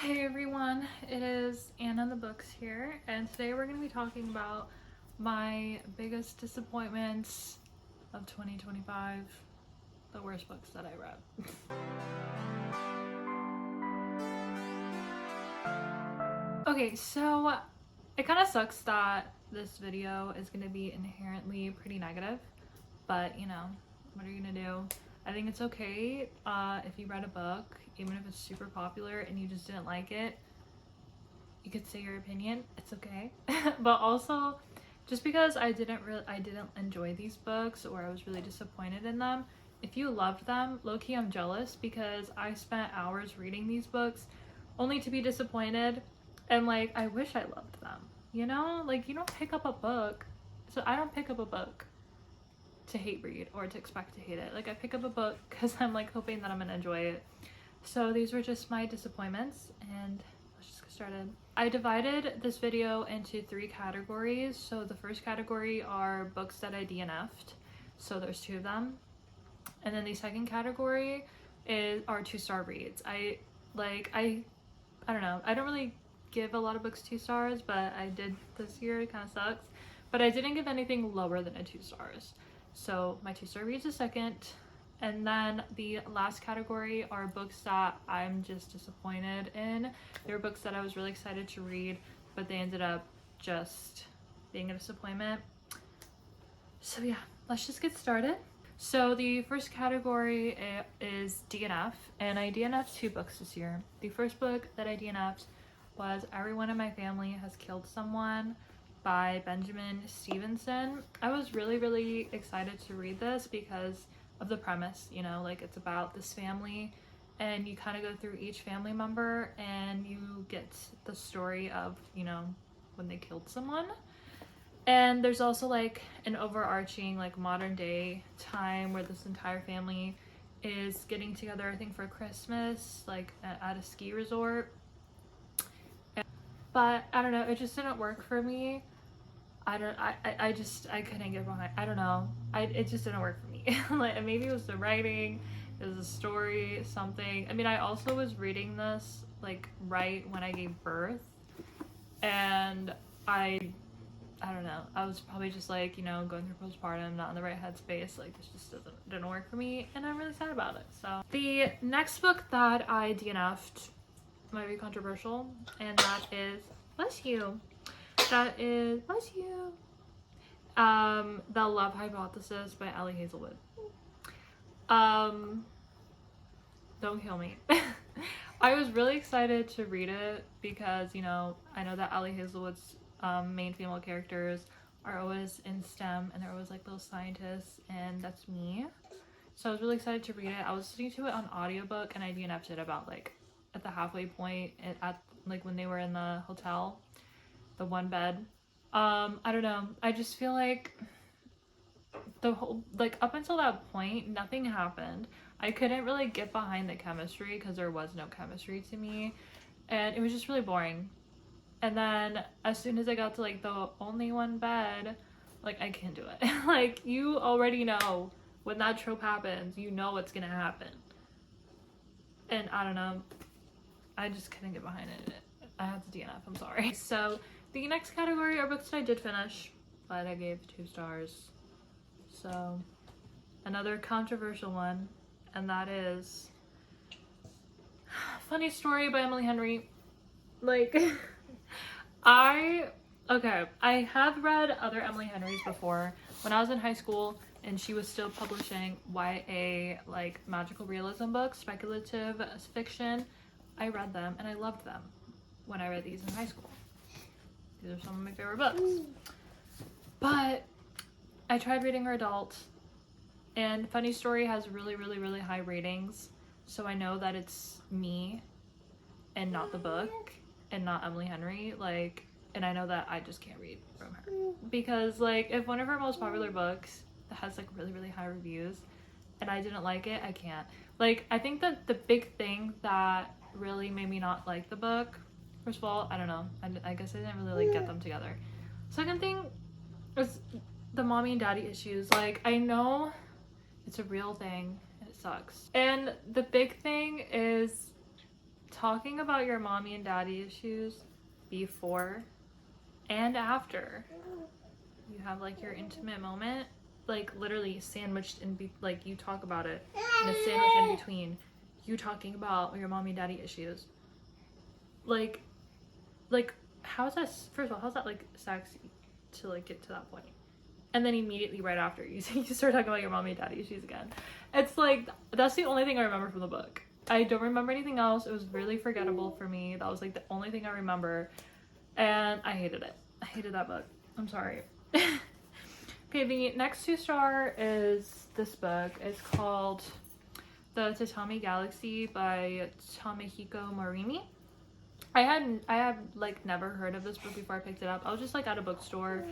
Hey everyone, it is Anna the Books here, and today we're going to be talking about my biggest disappointments of 2025, the worst books that I read. Okay, so it kind of sucks that this video is going to be inherently pretty negative, but you know, what are you going to do? I think it's okay if you read a book, even if it's super popular and you just didn't like it. You could say your opinion, it's okay. But also, just because I didn't enjoy these books, or I was really disappointed in them, if you loved them, low-key I'm jealous, because I spent hours reading these books only to be disappointed, and like I wish I loved them, you know? Like, you don't pick up a book, so I don't pick up a book to hate read or to expect to hate it. Like, I pick up a book because I'm like hoping that I'm gonna enjoy it. So these were just my disappointments, and let's just get started. I divided this video into 3 categories. So the first category are books that I DNF'd, so there's 2 of them, and then the second category are 2-star reads. I don't know, I don't really give a lot of books 2 stars, but I did this year. It kind of sucks, but I didn't give anything lower than a 2 stars. So my 2-star reads is second. And then the last category are books that I'm just disappointed in. They were books that I was really excited to read, but they ended up just being a disappointment. So yeah, let's just get started. So the first category is DNF, and I DNF'd 2 books this year. The first book that I DNF'd was Everyone in My Family Has Killed Someone by Benjamin Stevenson. I was really excited to read this because of the premise, you know, like it's about this family and you kind of go through each family member and you get the story of, you know, when they killed someone. And there's also like an overarching like modern day time where this entire family is getting together, I think for Christmas, like at a ski resort. But I don't know, it just didn't work for me. I couldn't get behind. I don't know. It just didn't work for me. Like, maybe it was the writing, it was the story, something. I mean, I also was reading this like right when I gave birth, and I don't know. I was probably just like, you know, going through postpartum, not in the right headspace. Like, this just didn't work for me, and I'm really sad about it. So the next book that I DNF'd might be controversial, and that is bless you. Bless you. The Love Hypothesis by Ellie Hazelwood. Don't kill me. I was really excited to read it because, you know, I know that Ellie Hazelwood's main female characters are always in STEM, and they're always like little scientists, and that's me. So I was really excited to read it. I was listening to it on audiobook, and I DNF'd it about like at the halfway point at like when they were in the hotel, the one bed. I don't know. I just feel like the whole, like, up until that point, nothing happened. I couldn't really get behind the chemistry because there was no chemistry to me, and it was just really boring. And then as soon as I got to like the only one bed, like, I can't do it. Like, you already know when that trope happens, you know what's gonna happen. And I don't know, I just couldn't get behind it. I had to DNF, I'm sorry. So the next category are books that I did finish, but I gave 2 stars. So another controversial one, and that is Funny Story by Emily Henry. Like, I have read other Emily Henrys before. When I was in high school and she was still publishing YA, like magical realism books, speculative fiction, I read them and I loved them when I read these in high school. These are some of my favorite books. But I tried reading her adult, and Funny Story has really high ratings, so I know that it's me and not the book and not Emily Henry, like, and I know that I just can't read from her. Because like, if one of her most popular books has like really high reviews and I didn't like it, I can't. Like, I think that the big thing that really made me not like the book, first of all, I don't know, I guess I didn't really like get them together. Second thing is the mommy and daddy issues. Like, I know it's a real thing and it sucks. And the big thing is talking about your mommy and daddy issues before and after you have like your intimate moment, like literally sandwiched in like you talk about it and a sandwich in between you talking about your mommy and daddy issues. Like how's that, first of all, how's that like sexy to like get to that point? And then immediately right after you start talking about your mommy and daddy issues again. It's like, that's the only thing I remember from the book. I don't remember anything else. It was really forgettable for me. That was like the only thing I remember. And I hated it. I hated that book. I'm sorry. Okay, the next 2-star is this book. It's called The Tatami Galaxy by Tamehiko Morimi. I had like never heard of this book before I picked it up. I was just like at a bookstore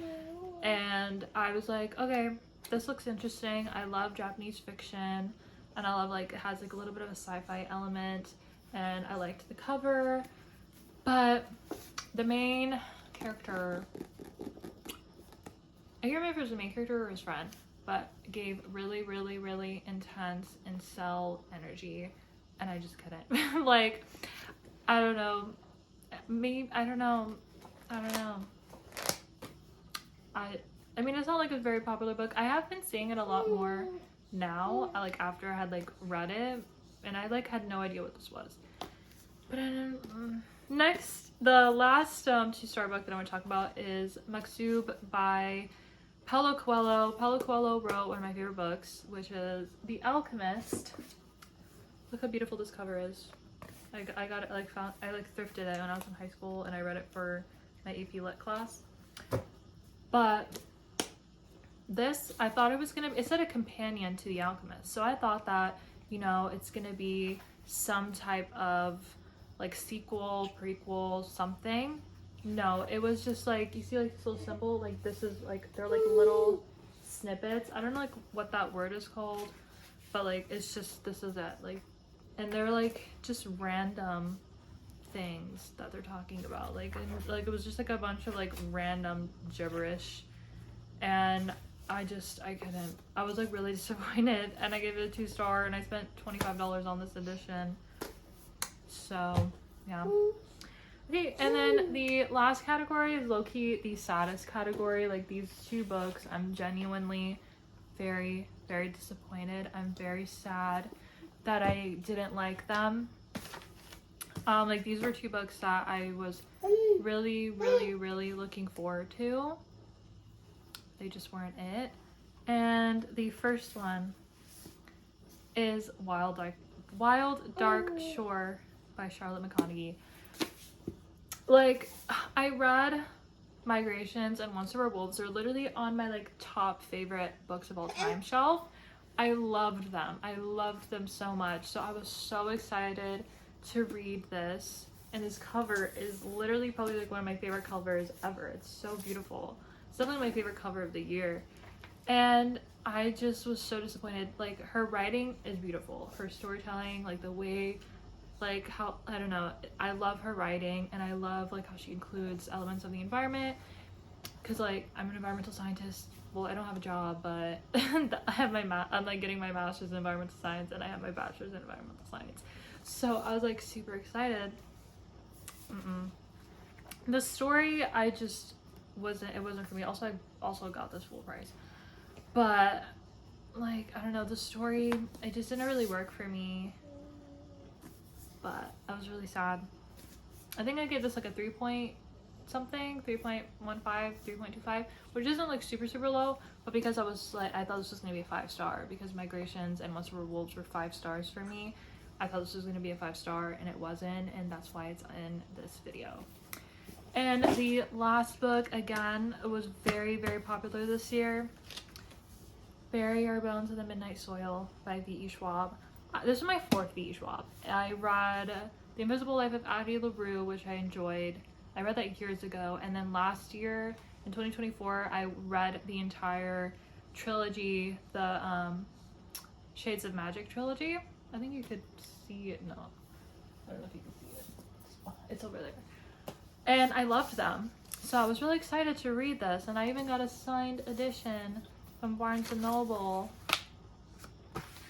and I was like, okay, this looks interesting. I love Japanese fiction and I love like it has like a little bit of a sci-fi element and I liked the cover, but the main character, I can't remember if it was the main character or his friend, but gave really, really, really intense incel energy and I just couldn't. Like, I don't know. Maybe, I don't know. I mean, it's not like a very popular book. I have been seeing it a lot more now, like after I had like read it, and I like had no idea what this was. But next, the last 2-star book that I want to talk about is Maksub by Paulo Coelho. Paulo Coelho wrote one of my favorite books, which is The Alchemist. Look how beautiful this cover is. I got it, like I thrifted it when I was in high school and I read it for my AP Lit class. But this, I thought it was gonna, it said a companion to The Alchemist. So I thought that, you know, it's gonna be some type of like sequel, prequel, something. No, it was just like, you see like this little symbol, like this is like, they're like little snippets. I don't know like what that word is called, but like it's just, this is it. Like, and they're like just random things that they're talking about. Like, and, like it was just like a bunch of like random gibberish. And I couldn't. I was like really disappointed and I gave it a 2-star and I spent $25 on this edition. So, yeah. Okay, and then the last category is low-key the saddest category. Like these 2 books, I'm genuinely very, very disappointed. I'm very sad that I didn't like them. Like these were 2 books that I was really, really, really looking forward to. They just weren't it. And the first one is Wild Dark Shore by Charlotte McConaughey. Like, I read Migrations and Once There Were Wolves. They're literally on my like top favorite books of all time shelf. I loved them. I loved them so much. So I was so excited to read this. And this cover is literally probably like one of my favorite covers ever. It's so beautiful. It's definitely my favorite cover of the year. And I just was so disappointed. Like, her writing is beautiful. Her storytelling, like the way, like how, I don't know. I love her writing and I love like how she includes elements of the environment. Cause like, I'm an environmental scientist. Well, I don't have a job, but I have I'm like getting my master's in environmental science and I have my bachelor's in environmental science. So I was like super excited. The story, I just wasn't, it wasn't for me. Also, I also got this full price. But like, I don't know, the story, it just didn't really work for me. But I was really sad. I think I gave this like a 3.15, 3.25, which isn't like super low, but because I was like, I thought this was gonna be a 5-star because Migrations and Once There Were Wolves were 5 stars for me. I thought this was gonna be a 5-star and it wasn't, and that's why it's in this video. And the last book, again, was very, very popular this year. Bury Our Bones in the Midnight Soil by V.E. Schwab. This is my 4th V.E. Schwab. I read The Invisible Life of Addie LaRue, which I enjoyed. I read that years ago, and then last year, in 2024, I read the entire trilogy, the Shades of Magic trilogy. I think you could see it. No, I don't know if you can see it. It's over there. And I loved them. So I was really excited to read this, and I even got a signed edition from Barnes & Noble.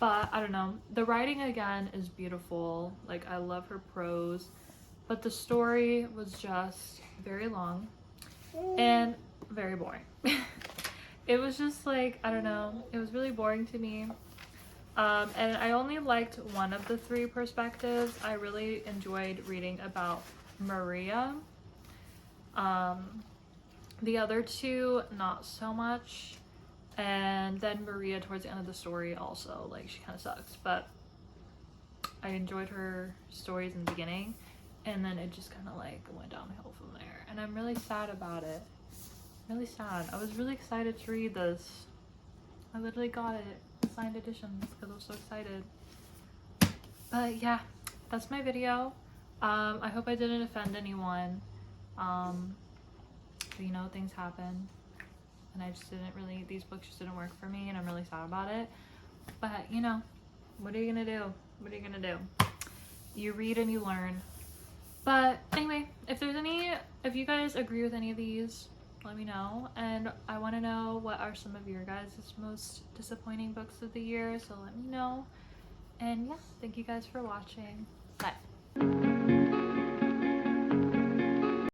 But I don't know, the writing again is beautiful. Like, I love her prose, but the story was just very long and very boring. It was just like, I don't know, it was really boring to me. And I only liked one of the three perspectives. I really enjoyed reading about Maria. The other two, not so much. And then Maria towards the end of the story also, like, she kind of sucks. But I enjoyed her stories in the beginning, and then it just kind of like went downhill from there. And I'm really sad about it. Really sad. I was really excited to read this. I literally got it, signed editions, because I was so excited. But yeah, that's my video. I hope I didn't offend anyone. But, you know, things happen, and I just didn't really, these books just didn't work for me, and I'm really sad about it. But, you know, what are you gonna do? What are you gonna do? You read and you learn. But anyway, if you guys agree with any of these, let me know. And I want to know what are some of your guys' most disappointing books of the year, so let me know. And yeah, thank you guys for watching. Bye.